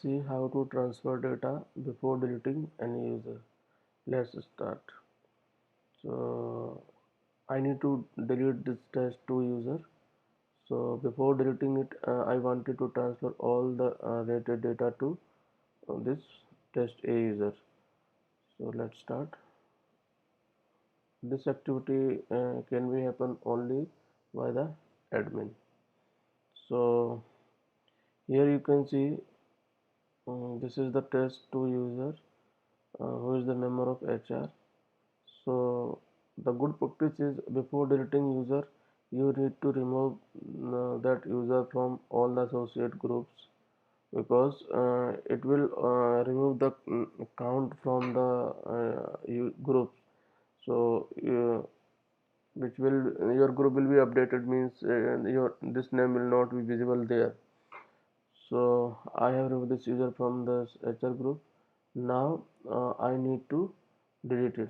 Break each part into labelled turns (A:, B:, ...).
A: see how to transfer data before deleting any user. Let's start. So I need to delete this test2 user. So before deleting it, I wanted to transfer all the related data to this test A user. So let's start. This activity can be happen only by the admin. So here you can see this is the test2 user who is the member of HR. So the good practice is before deleting user, you need to remove that user from all the associate groups, because it will remove the count from the groups. So which will your group will be updated, means your this name will not be visible there. So I have removed this user from the HR group. Now I need to delete it.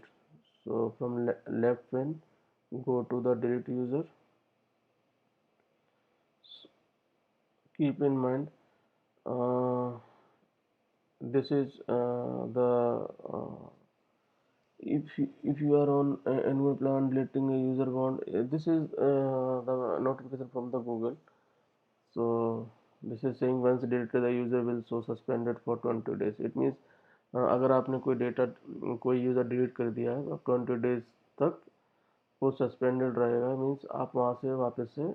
A: So from left pane, go to the delete user. Keep in mind uh, this is the if you are on annual plan deleting a user bond, this is the notification from the Google. So this is saying once deleted the user will show suspended for 20 days. It means अगर आपने कोई data कोई user delete कर दिया है तो 20 days तक वो सस्पेंडेड रहेगा। मीन्स आप वहाँ से वापस से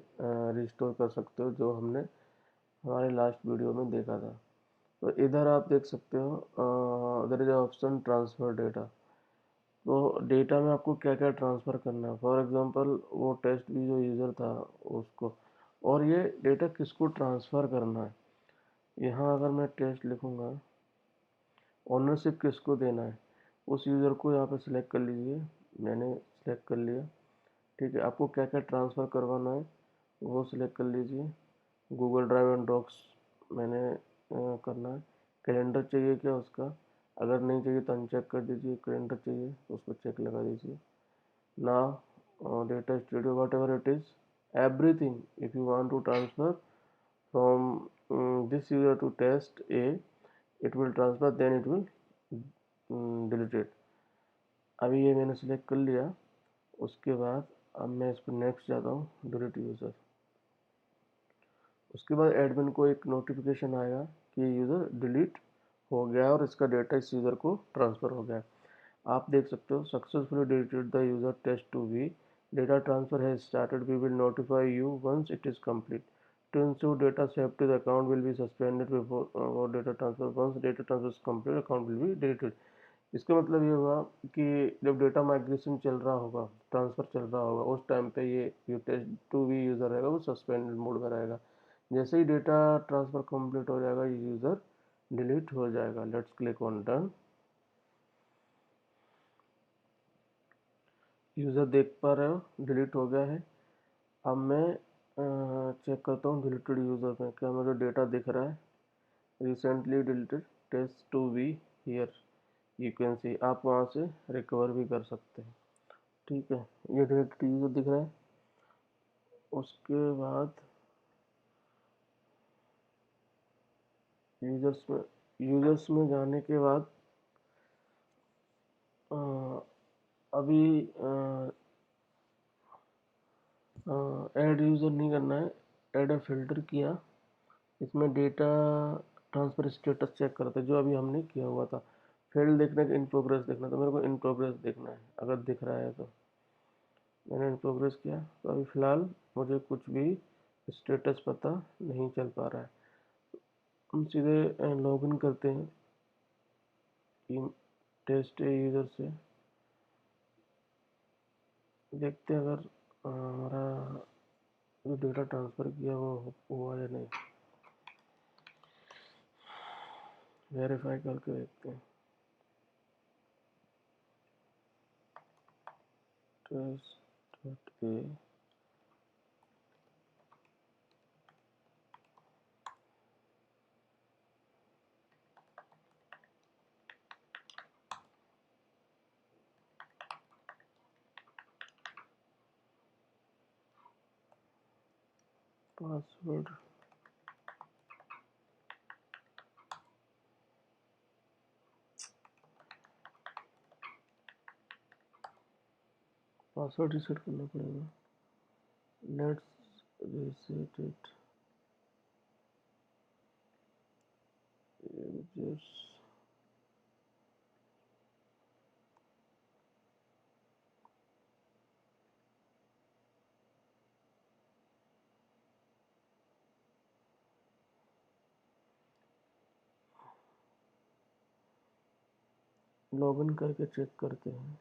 A: रिस्टोर कर सकते हो, जो हमने हमारे लास्ट वीडियो में देखा था। तो इधर आप देख सकते हो इधर इज ऑप्शन ट्रांसफ़र डेटा। तो डेटा में आपको क्या क्या ट्रांसफ़र करना है। फॉर एग्जांपल वो टेस्ट भी जो यूज़र था उसको, और ये डेटा किसको ट्रांसफ़र करना है। यहाँ अगर मैं टेस्ट लिखूँगा, ओनरशिप किसको देना है, उस यूज़र को यहाँ पे सिलेक्ट कर लीजिए। मैंने सिलेक्ट कर लिया। ठीक है, आपको क्या क्या ट्रांसफ़र करवाना है वो सिलेक्ट कर लीजिए। गूगल ड्राइव एंड डॉक्स मैंने करना है। कैलेंडर चाहिए क्या उसका, अगर नहीं चाहिए तो अनचेक कर दीजिए। कैलेंडर चाहिए तो उसको चेक लगा दीजिए। Now data studio whatever it is, everything if you want to transfer from this user to test A, it will transfer, then it will delete it। अभी ये मैंने सिलेक्ट कर लिया। उसके बाद अब मैं इस पर नेक्स्ट जाता हूँ, डिलीट यूज़र। उसके बाद एडमिन को एक नोटिफिकेशन आएगा कि यूज़र डिलीट हो गया है और इसका डेटा इस यूज़र को ट्रांसफ़र हो गया है। आप देख सकते हो successfully deleted the user test2v, data transfer has started, we will notify you once it is complete. To ensure data safety, the account will be suspended before data transfer. Once data transfer is complete, account will be deleted। इसका मतलब ये हुआ कि जब data migration चल रहा होगा, transfer चल रहा होगा, उस टाइम पे ये test2v यूज़र रहेगा वो सस्पेंडेड मोड में रहेगा। जैसे ही डेटा ट्रांसफ़र कंप्लीट हो जाएगा ये यूज़र डिलीट हो जाएगा। Let's click on done. User देख पा रहे हो डिलीट हो गया है। अब मैं चेक करता हूँ डिलीटेड यूज़र में क्या मुझे डेटा दिख रहा है। Recently deleted test2v here, you can see. आप वहाँ से रिकवर भी कर सकते हैं। ठीक है, ये डिलीटेड यूज़र दिख रहा है। उसके बाद यूज़र्स में जाने के बाद अभी ऐड यूज़र नहीं करना है, ऐड ए फिल्टर किया। इसमें डेटा ट्रांसफ़र स्टेटस चेक करते हैं जो अभी हमने किया हुआ था। फील्ड देखना है, इन प्रोग्रेस देखना, तो मेरे को इन प्रोग्रेस देखना है। अगर दिख रहा है तो मैंने इन प्रोग्रेस किया। तो अभी फ़िलहाल मुझे कुछ भी स्टेटस पता नहीं चल पा रहा है। हम सीधे लॉगिन करते हैं टेस्ट ए यूज़र से, देखते हैं अगर हमारा जो डेटा ट्रांसफ़र किया वो हुआ या नहीं। वेरीफाई करके देखते हैं। Test A password password reset करना पड़ेगा। Let's reset it. लॉगिन करके चेक करते हैं।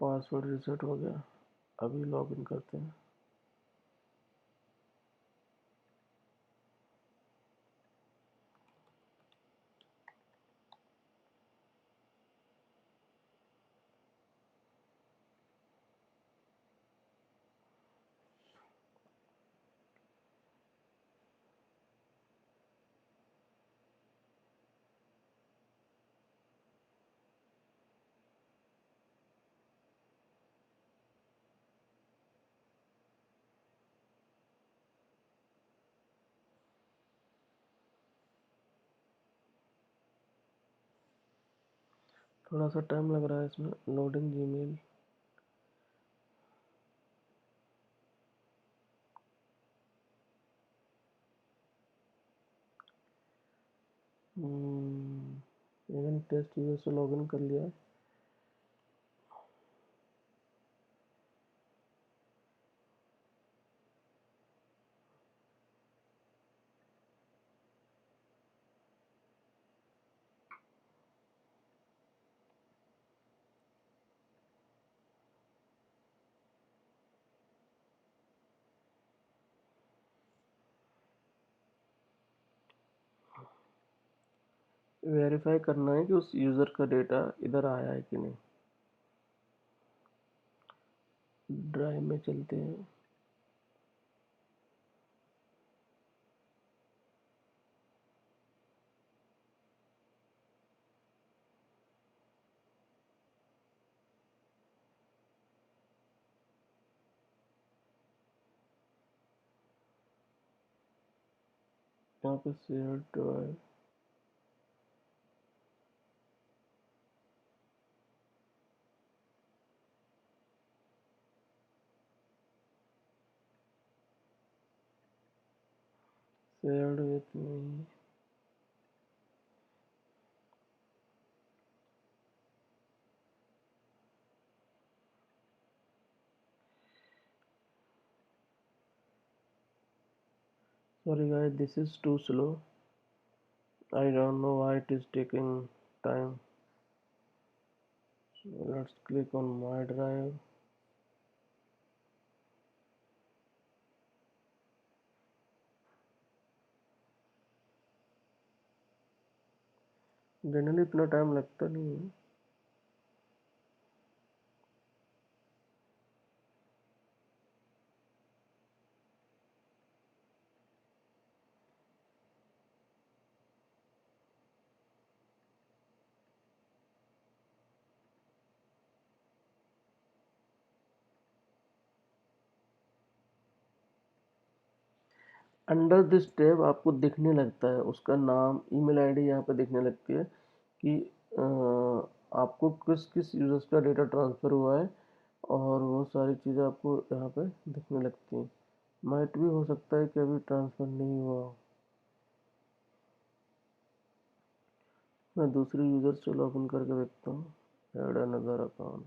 A: पासवर्ड रीसेट हो गया। अभी लॉगिन करते हैं। थोड़ा सा टाइम लग रहा है इसमें। Loading Gmail. Even test user से लॉगिन कर लिया है। वेरीफाई करना है कि उस यूज़र का डेटा इधर आया है कि नहीं। ड्राइव में चलते हैं। यहाँ पे शेयर ड्राइव। शेयर्ड विथ नहीं। Sorry guys, this is too slow. I don't know why it is taking time. So let's click on my drive. Generally इतना टाइम लगता नहीं है। अंडर दिस टैब आपको दिखने लगता है उसका नाम, ईमेल आईडी यहाँ पे दिखने लगती है कि आपको किस किस यूजर्स का डेटा ट्रांसफ़र हुआ है, और वो सारी चीज़ें आपको यहाँ पे दिखने लगती हैं। माइट भी हो सकता है कि अभी ट्रांसफ़र नहीं हुआ हो। मैं दूसरे यूज़र से लॉगिन करके देखता हूँ। Add another account.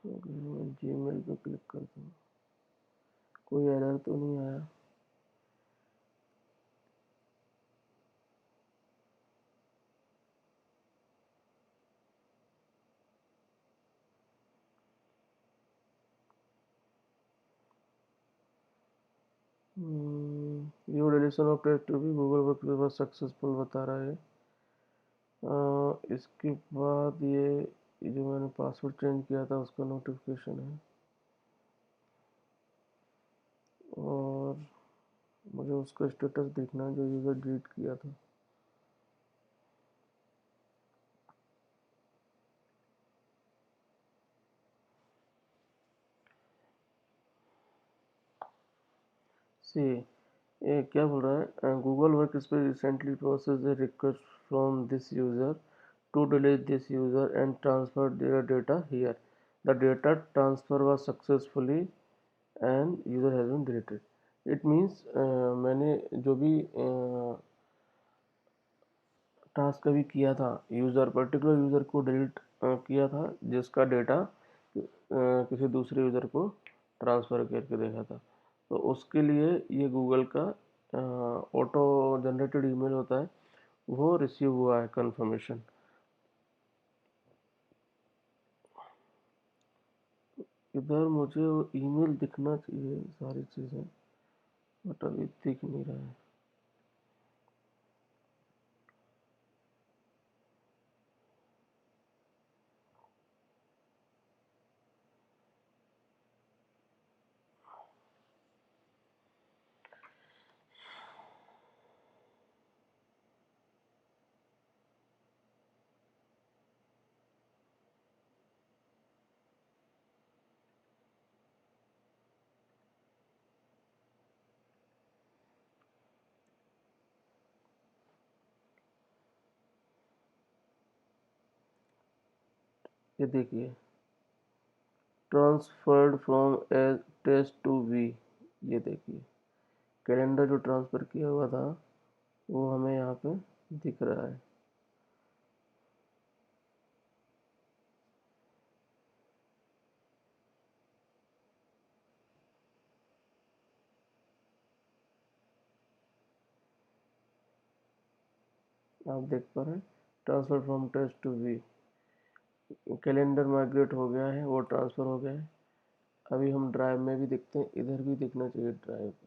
A: मैं जीमेल पे क्लिक करता हूँ। कोई एरर तो नहीं आया। Deletion of test two B Google work paper successful बता रहा है। इसके बाद ये जो मैंने पासवर्ड चेंज किया था उसका नोटिफिकेशन है, और मुझे उसका स्टेटस देखना है जो यूज़र डिलीट किया था। सी ये क्या बोल रहा है, Google work space recently process A request from this user to delete this user and transfer their data here. The data transfer was successfully and user has been deleted. It means मैंने जो भी task अभी किया था, user particular user को delete किया था जिसका डेटा किसी दूसरे यूज़र को ट्रांसफ़र करके देखा था, तो उसके लिए ये गूगल का ऑटो जनरेटेड ईमेल होता है, वो रिसीव हुआ है कंफर्मेशन। इधर मुझे ईमेल दिखना चाहिए सारी चीज़ें, बट अभी दिख नहीं रहा है। ये देखिए, transferred from a test two V, ये देखिए कैलेंडर जो ट्रांसफ़र किया हुआ था वो हमें यहाँ पे दिख रहा है। आप देख पा रहे हैं, transfer from test two V, calendar migrate हो गया है, वो ट्रांसफ़र हो गया है। अभी हम ड्राइव में भी देखते हैं, इधर भी दिखना चाहिए ड्राइव पे।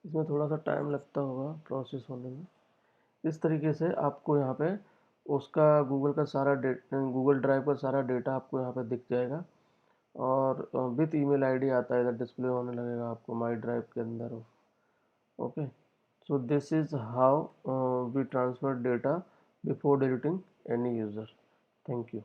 A: इसमें थोड़ा सा टाइम लगता होगा प्रोसेस होने में। इस तरीके से आपको यहाँ पे उसका गूगल का सारा गूगल ड्राइव का सारा डेटा आपको यहाँ पे दिख जाएगा, और विथ ईमेल आईडी आता है, इधर डिस्प्ले होने लगेगा आपको माई ड्राइव के अंदर। Okay, so this is how we transfer data before deleting any user. Thank you.